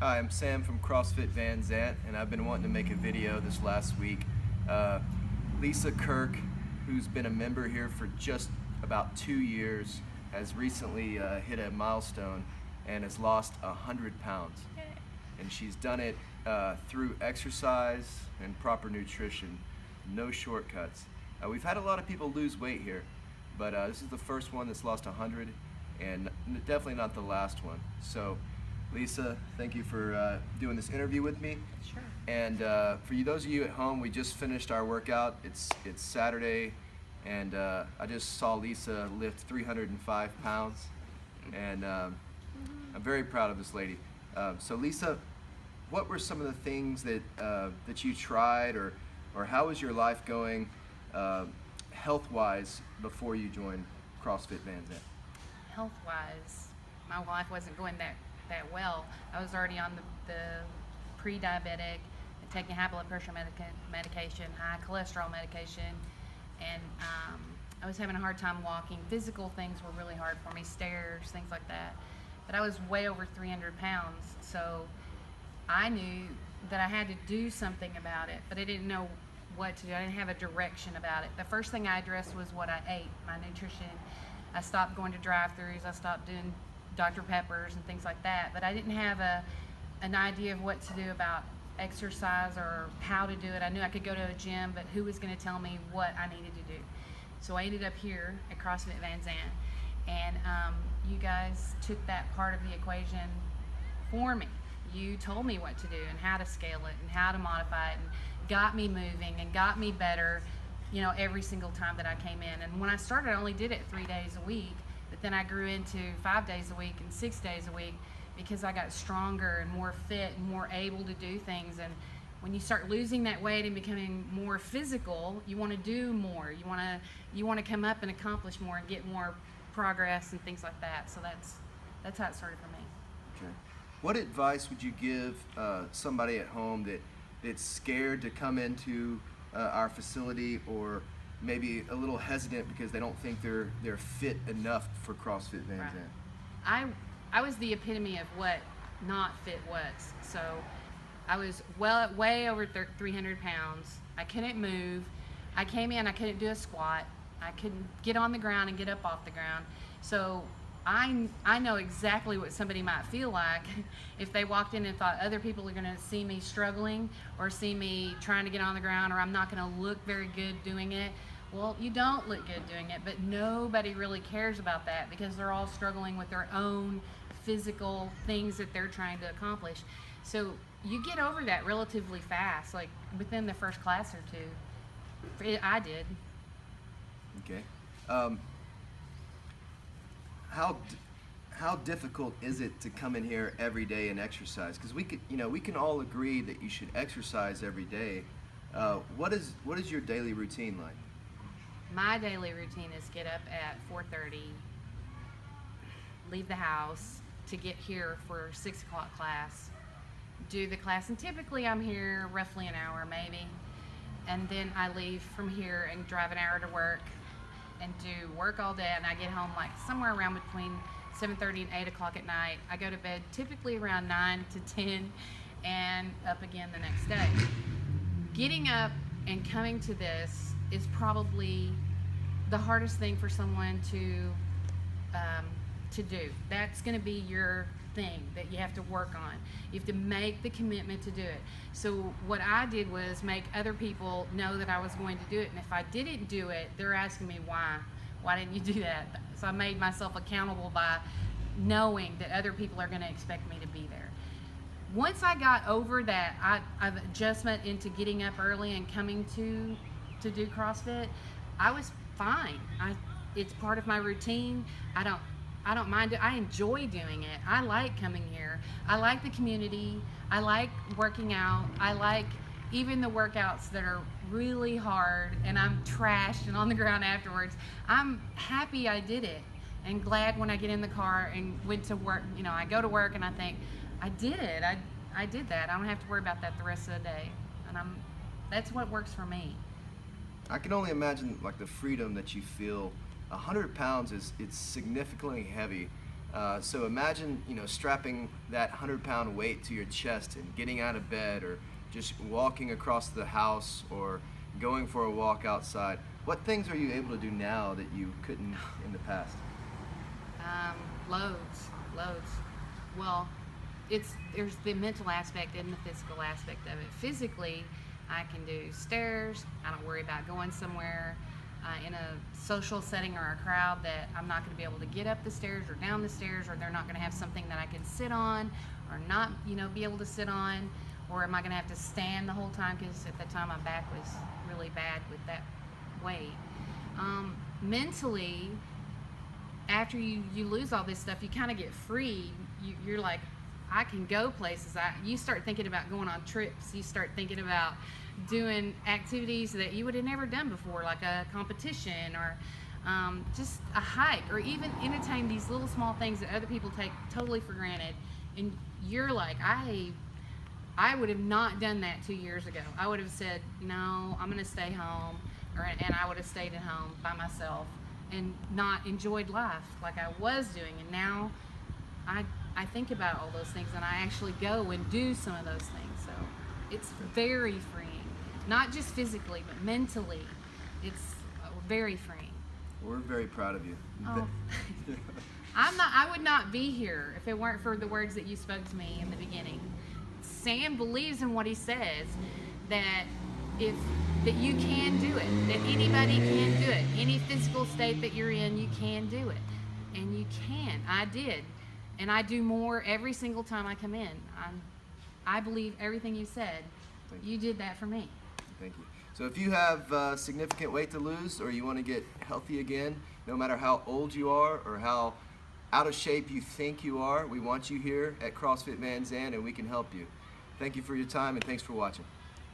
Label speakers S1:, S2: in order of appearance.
S1: Hi, I'm Sam from CrossFit Van Zandt, and I've been wanting to make a video this last week. Lisa Kirk, who's been a member here for just about 2 years, has recently hit a milestone and has lost 100 pounds. And she's done it through exercise and proper nutrition, no shortcuts. We've had a lot of people lose weight here, but this is the first one that's lost 100, and definitely not the last one. So Lisa, thank you for doing this interview with me.
S2: Sure.
S1: And for those of you at home, we just finished our workout. It's Saturday, and I just saw Lisa lift 305 pounds, and I'm very proud of this lady. So Lisa, what were some of the things that that you tried, or how was your life going health-wise before you joined CrossFit Van Zandt?
S2: Health-wise, my life wasn't going that well. I was already on the pre-diabetic, taking high blood pressure medication, high cholesterol medication, and I was having a hard time walking. Physical things were really hard for me, stairs, things like that. But I was way over 300 pounds, so I knew that I had to do something about it, but I didn't know what to do. I didn't have a direction about it. The first thing I addressed was what I ate, my nutrition. I stopped going to drive-thrus, I stopped doing Dr. Peppers and things like that, but I didn't have an idea of what to do about exercise or how to do it. I knew I could go to a gym, but who was going to tell me what I needed to do? So I ended up here at CrossFit Van Zandt, and you guys took that part of the equation for me. You told me what to do and how to scale it and how to modify it, and got me moving and got me better, you know, every single time that I came in. And when I started, I only did it 3 days a week. But then I grew into 5 days a week and 6 days a week because I got stronger and more fit and more able to do things. And when you start losing that weight and becoming more physical, you want to do more. You want to come up and accomplish more and get more progress and things like that. So that's how it started for me.
S1: Okay. What advice would you give somebody at home that's scared to come into our facility, or maybe a little hesitant because they don't think they're fit enough for CrossFit Van Zandt?
S2: I was the epitome of what not fit was. So I was way over 300 pounds. I couldn't move. I came in, I couldn't do a squat. I couldn't get on the ground and get up off the ground. So I know exactly what somebody might feel like if they walked in and thought other people are going to see me struggling or see me trying to get on the ground, or I'm not going to look very good doing it. Well, you don't look good doing it, but nobody really cares about that because they're all struggling with their own physical things that they're trying to accomplish. So you get over that relatively fast, like within the first class or two. I did.
S1: Okay. How difficult is it to come in here every day and exercise? Because we can all agree that you should exercise every day. What is your daily routine like?
S2: My daily routine is get up at 4:30, leave the house to get here for 6 o'clock class, do the class, and typically I'm here roughly an hour maybe, and then I leave from here and drive an hour to work and do work all day, and I get home like somewhere around between 7:30 and 8 o'clock at night. I go to bed typically around 9 to 10 and up again the next day. Getting up and coming to this is probably the hardest thing for someone to do. That's going to be your thing that you have to work on. You have to make the commitment to do it. So what I did was make other people know that I was going to do it, and if I didn't do it, they're asking me why didn't you do that? So I made myself accountable by knowing that other people are going to expect me to be there. Once I got over that adjustment into getting up early and coming to do CrossFit, I was fine. It's part of my routine. I don't mind it. I enjoy doing it. I like coming here. I like the community. I like working out. I like even the workouts that are really hard and I'm trashed and on the ground afterwards. I'm happy I did it and glad when I get in the car and went to work. You know, I go to work and I think, I did it. I did that. I don't have to worry about that the rest of the day. And that's what works for me.
S1: I can only imagine like the freedom that you feel. 100 pounds it's significantly heavy. So imagine, strapping that 100-pound weight to your chest and getting out of bed, or just walking across the house, or going for a walk outside. What things are you able to do now that you couldn't in the past?
S2: Loads. Well, there's the mental aspect and the physical aspect of it. Physically, I can do stairs. I don't worry about going somewhere in a social setting or a crowd that I'm not going to be able to get up the stairs or down the stairs, or they're not going to have something that I can sit on or not, be able to sit on, or am I going to have to stand the whole time, because at that time my back was really bad with that weight. Mentally, after you lose all this stuff, you kind of get free. You're like, I can go places. You start thinking about going on trips. You start thinking about doing activities that you would have never done before, like a competition, or just a hike, or even entertain these little small things that other people take totally for granted. And you're like, I would have not done that 2 years ago. I would have said, no, I'm going to stay home, and I would have stayed at home by myself and not enjoyed life like I was doing. And now I think about all those things, and I actually go and do some of those things. So it's very freeing, not just physically, but mentally. It's very freeing.
S1: We're very proud of you.
S2: Oh. I would not be here if it weren't for the words that you spoke to me in the beginning. Sam believes in what he says, that you can do it, that anybody can do it. Any physical state that you're in, you can do it. And you can. I did. And I do more every single time I come in. I believe everything you said. You did that for me.
S1: Thank you. So if you have significant weight to lose, or you want to get healthy again, no matter how old you are or how out of shape you think you are, we want you here at CrossFit Van Zandt, and we can help you. Thank you for your time, and thanks for watching.